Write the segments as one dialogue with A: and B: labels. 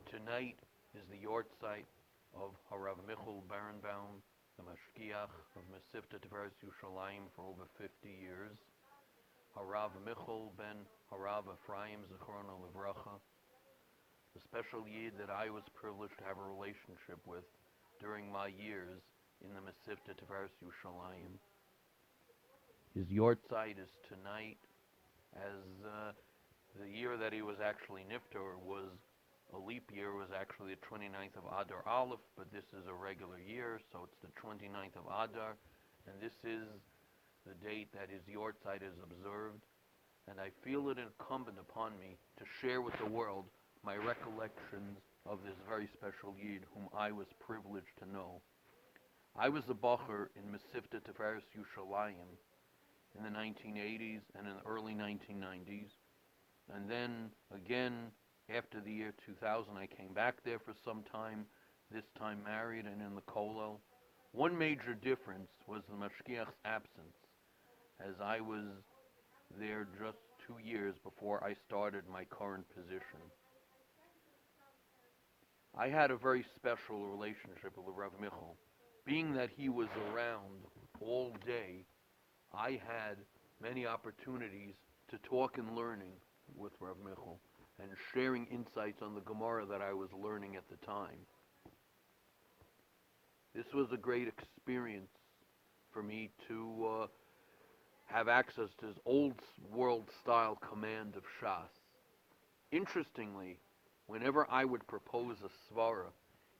A: Tonight is the Yahrtzeit of Harav Michel Barenbaum, the Mashgiach of Mesivta Tiferes Yerushalayim for over 50 years. Harav Michel ben Harav Ephraim Zichrono Livracha, the special Yid that I was privileged to have a relationship with during my years in the Mesivta Tiferes Yerushalayim. His Yahrtzeit is tonight, as the year that he was actually Nifter was a leap year, was actually the 29th of Adar Aleph, but this is a regular year, so it's the 29th of Adar, and this is the date that his Yahrtzeit is observed, and I feel it incumbent upon me to share with the world my recollections of this very special Yid whom I was privileged to know. I was a bacher in Mesivta Tiferes Yerushalayim in the 1980s and in the early 1990s, and then again after the year 2000, I came back there for some time, this time married and in the kollel. One major difference was the mashgiach's absence, as I was there just 2 years before I started my current position. I had a very special relationship with Rav Michel. Being that he was around all day, I had many opportunities to talk and learning with Rav Michel, and sharing insights on the Gemara that I was learning at the time. This was a great experience for me to have access to his old world style command of Shas. Interestingly, whenever I would propose a svara,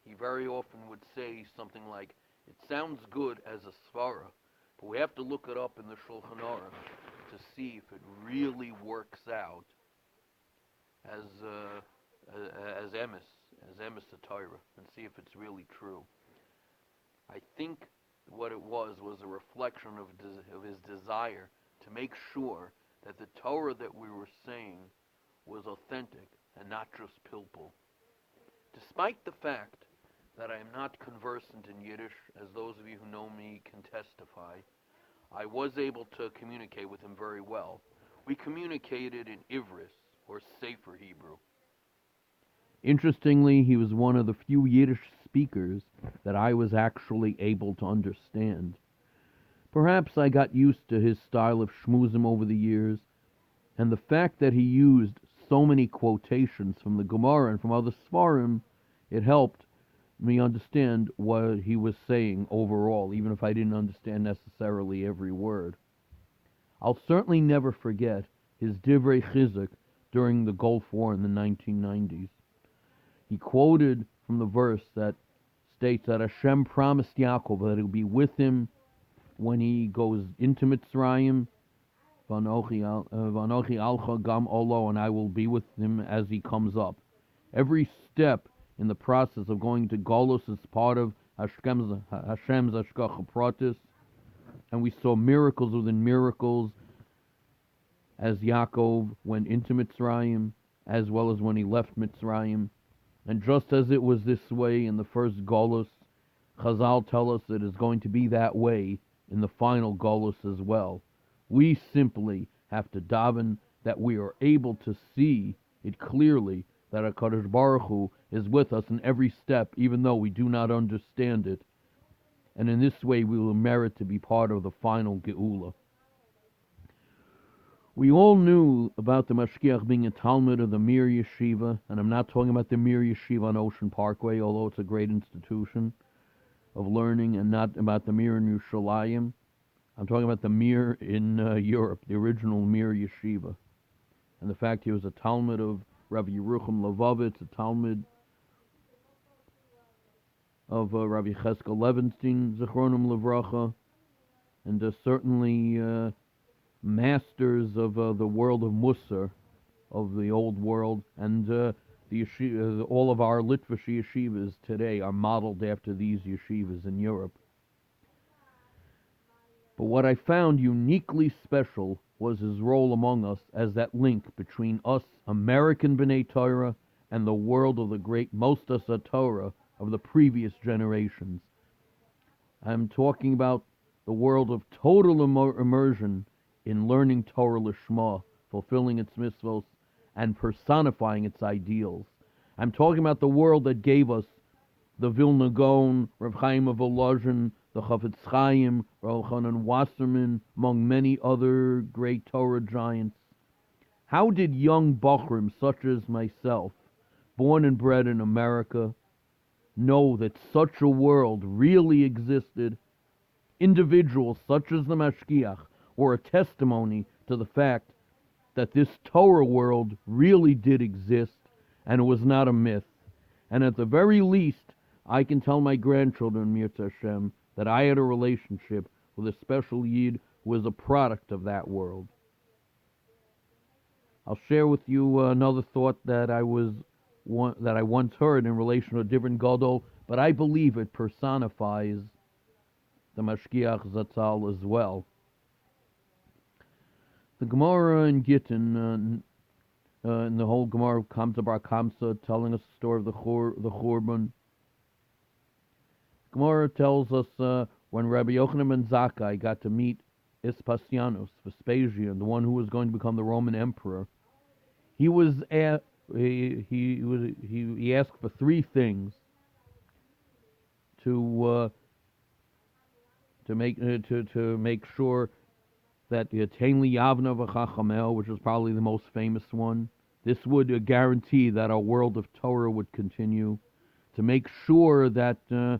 A: he very often would say something like, "It sounds good as a svara, but we have to look it up in the Shulchan Aruch to see if it really works out as emes to Torah, and see if it's really true." I think what it was a reflection of his desire to make sure that the Torah that we were saying was authentic and not just pilpul. Despite the fact that I am not conversant in Yiddish, as those of you who know me can testify, I was able to communicate with him very well. We communicated in Ivris, or Sefer Hebrew. Interestingly, he was one of the few Yiddish speakers that I was actually able to understand. Perhaps I got used to his style of shmuzim over the years, and the fact that he used so many quotations from the Gemara and from other Svarim, it helped me understand what he was saying overall, even if I didn't understand necessarily every word. I'll certainly never forget his Divrei Chizuk during the Gulf War in the 1990s. He quoted from the verse that states that Hashem promised Yaakov that he'll be with him when he goes into Mitzrayim, Vanochi alcha gam olo, and I will be with him as he comes up. Every step in the process of going to Golus is part of Hashem's Hashgacha Pratis, and we saw miracles within miracles as Yaakov went into Mitzrayim, as well as when he left Mitzrayim. And just as it was this way in the first Golus, Chazal tell us it is going to be that way in the final Golus as well. We simply have to daven that we are able to see it clearly that HaKadosh Baruch Hu is with us in every step, even though we do not understand it. And in this way we will merit to be part of the final Geula. We all knew about the Mashgiach being a Talmud of the Mir Yeshiva, and I'm not talking about the Mir Yeshiva on Ocean Parkway, although it's a great institution of learning, and not about the Mir in Yerushalayim. I'm talking about the Mir in Europe, the original Mir Yeshiva. And the fact he was a Talmud of Rabbi Yerucham Levovitz, a Talmud of Rabbi Cheskel Levenstein, Zichronim Livracha, and certainly masters of the world of Musar, of the old world, and the yeshiva, all of our Litvish yeshivas today are modeled after these yeshivas in Europe. But what I found uniquely special was his role among us as that link between us American B'nai Torah and the world of the great Mostas HaTorah of the previous generations. I'm talking about the world of total immersion in learning Torah Lishma, fulfilling its mitzvos, and personifying its ideals. I'm talking about the world that gave us the Vilna Gaon, Rav Chaim of Volozhin, the Chafetz Chaim, Rav Chanan Wasserman, among many other great Torah giants. How did young Bochrim such as myself, born and bred in America, know that such a world really existed? Individuals such as the Mashgiach were a testimony to the fact that this Torah world really did exist and it was not a myth. And at the very least, I can tell my grandchildren, Mirza Hashem, that I had a relationship with a special Yid who was a product of that world. I'll share with you another thought that I once heard in relation to a different Gadol, but I believe it personifies the Mashgiach Zatzal as well. The Gemara in Gittin, in the whole Gemara of Kamsa Bar Kamsa, telling us the story of the Churban. Gemara tells us when Rabbi Yochanan ben Zakkai got to meet Vespasianus, Vespasian, the one who was going to become the Roman emperor, he asked for three things to make sure that the Atain Yavna v'Chachamel, which is probably the most famous one, this would guarantee that our world of Torah would continue. To make sure that the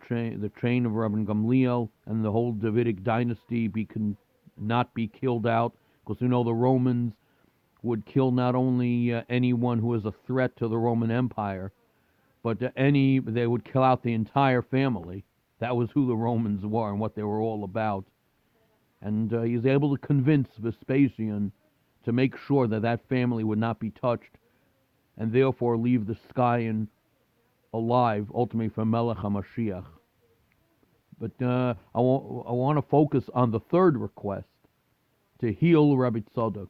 A: train of Rabban Gamliel and the whole Davidic dynasty not be killed out, because the Romans would kill not only anyone who was a threat to the Roman Empire, but they would kill out the entire family. That was who the Romans were and what they were all about. And he was able to convince Vespasian to make sure that that family would not be touched, and therefore leave the sky alive, ultimately for Melech HaMashiach. But I want to focus on the third request, to heal Rabbi Tzadok.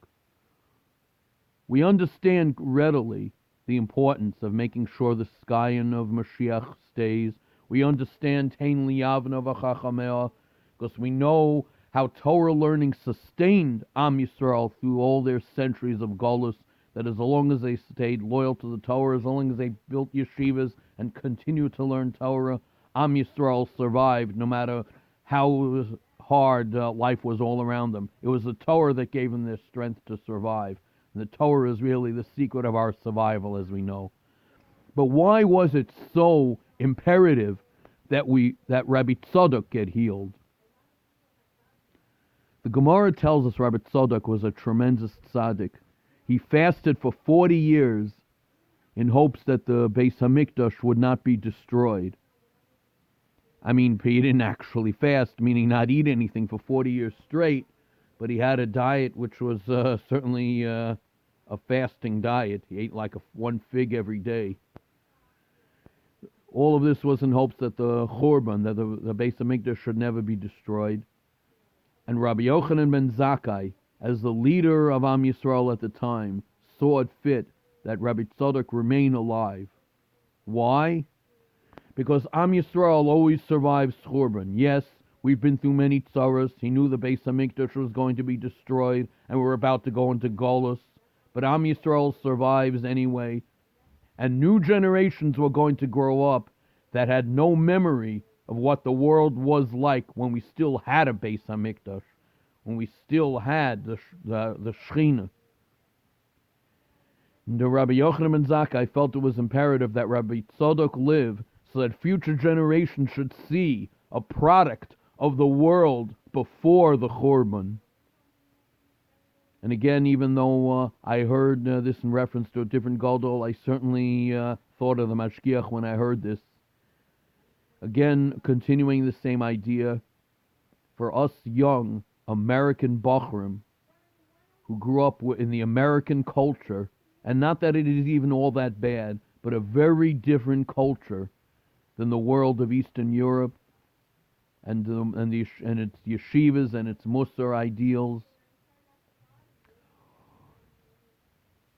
A: We understand readily the importance of making sure the Skayan of Mashiach stays. We understand Tein Liyavna v'Chachamea, because we know how Torah learning sustained Am Yisrael through all their centuries of Golus, that as long as they stayed loyal to the Torah, as long as they built yeshivas and continued to learn Torah, Am Yisrael survived no matter how hard life was all around them. It was the Torah that gave them their strength to survive. And the Torah is really the secret of our survival, as we know. But why was it so imperative that Rabbi Tzadok get healed? The Gemara tells us Rabbi Tzadok was a tremendous tzaddik. He fasted for 40 years in hopes that the Beis Hamikdash would not be destroyed. I mean, he didn't actually fast, meaning not eat anything for 40 years straight, but he had a diet which was certainly a fasting diet. He ate like one fig every day. All of this was in hopes that the Churban, that the Beis Hamikdash should never be destroyed. And Rabbi Yochanan ben Zakkai, as the leader of Am Yisrael at the time, saw it fit that Rabbi Tzadok remain alive. Why? Because Am Yisrael always survives Churban. Yes, we've been through many tzaras. He knew the Beis Hamikdash was going to be destroyed, and we're about to go into Golus. But Am Yisrael survives anyway. And new generations were going to grow up that had no memory of what the world was like when we still had a Beis Hamikdash, when we still had the Shechina. The Rabbi Yochanan ben Zakkai felt it was imperative that Rabbi Tzadok live so that future generations should see a product of the world before the Churban. And again, even though I heard this in reference to a different Gadol, I certainly thought of the Mashgiach when I heard this. Again, continuing the same idea, for us young American Bochrim who grew up in the American culture, and not that it is even all that bad, but a very different culture than the world of Eastern Europe and its yeshivas and its Musar ideals.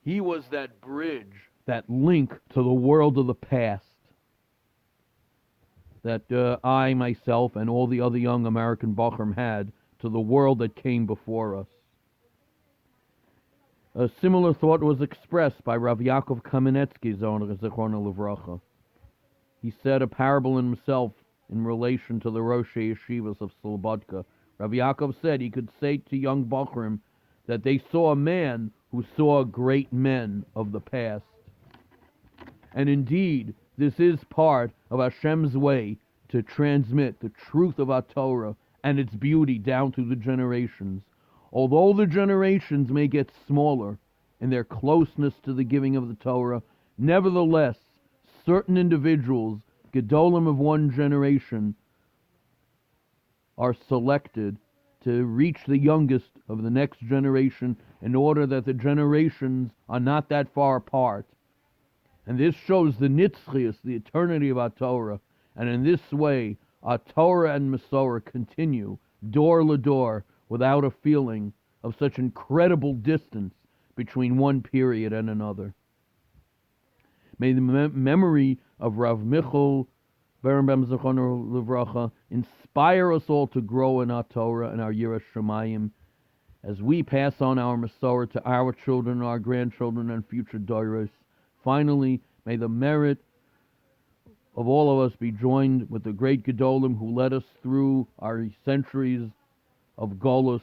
A: He was that bridge, that link to the world of the past that I, myself, and all the other young American Bochum had to the world that came before us. A similar thought was expressed by Rav Yaakov Kamenetsky, Zichrono Livracha. He said a parable in himself in relation to the Rosh Yeshivas of Slobodka. Rav Yaakov said he could say to young Bachrim that they saw a man who saw great men of the past. And indeed, this is part of Hashem's way to transmit the truth of our Torah and its beauty down through the generations. Although the generations may get smaller in their closeness to the giving of the Torah, nevertheless, certain individuals, Gedolim of one generation, are selected to reach the youngest of the next generation in order that the generations are not that far apart. And this shows the nitzchias, the eternity of our Torah. And in this way, our Torah and Masorah continue, door to door, without a feeling of such incredible distance between one period and another. May the memory of Rav Michel, Barenbaum Zichrono Livracha, inspire us all to grow in our Torah and our Yiras Shamayim as we pass on our Masorah to our children, our grandchildren, and future Doros. Finally, may the merit of all of us be joined with the great Gedolim who led us through our centuries of Golus,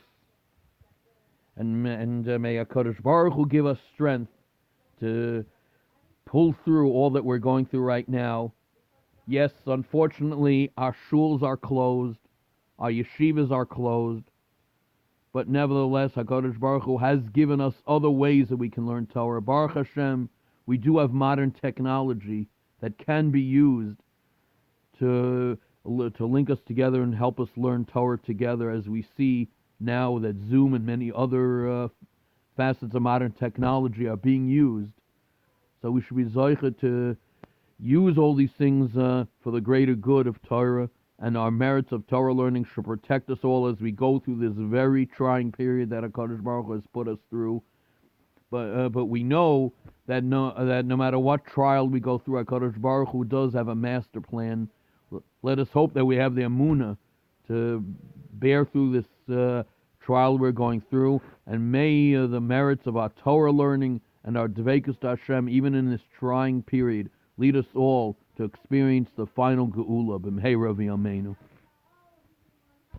A: and may HaKadosh Baruch Hu give us strength to pull through all that we're going through right now. Yes, unfortunately, our shuls are closed, our yeshivas are closed, but nevertheless, HaKadosh Baruch Hu has given us other ways that we can learn Torah. Baruch Hashem, we do have modern technology that can be used to link us together and help us learn Torah together, as we see now that Zoom and many other facets of modern technology are being used. So we should be zocheh to use all these things for the greater good of Torah, and our merits of Torah learning should protect us all as we go through this very trying period that HaKadosh Baruch Hu has put us through. But we know that no matter what trial we go through, HaKadosh Baruch Hu does have a master plan. Let us hope that we have the emunah to bear through this trial we're going through, and may the merits of our Torah learning and our Dveikus to Hashem, even in this trying period, lead us all to experience the final Geula b'mheira v'yameinu.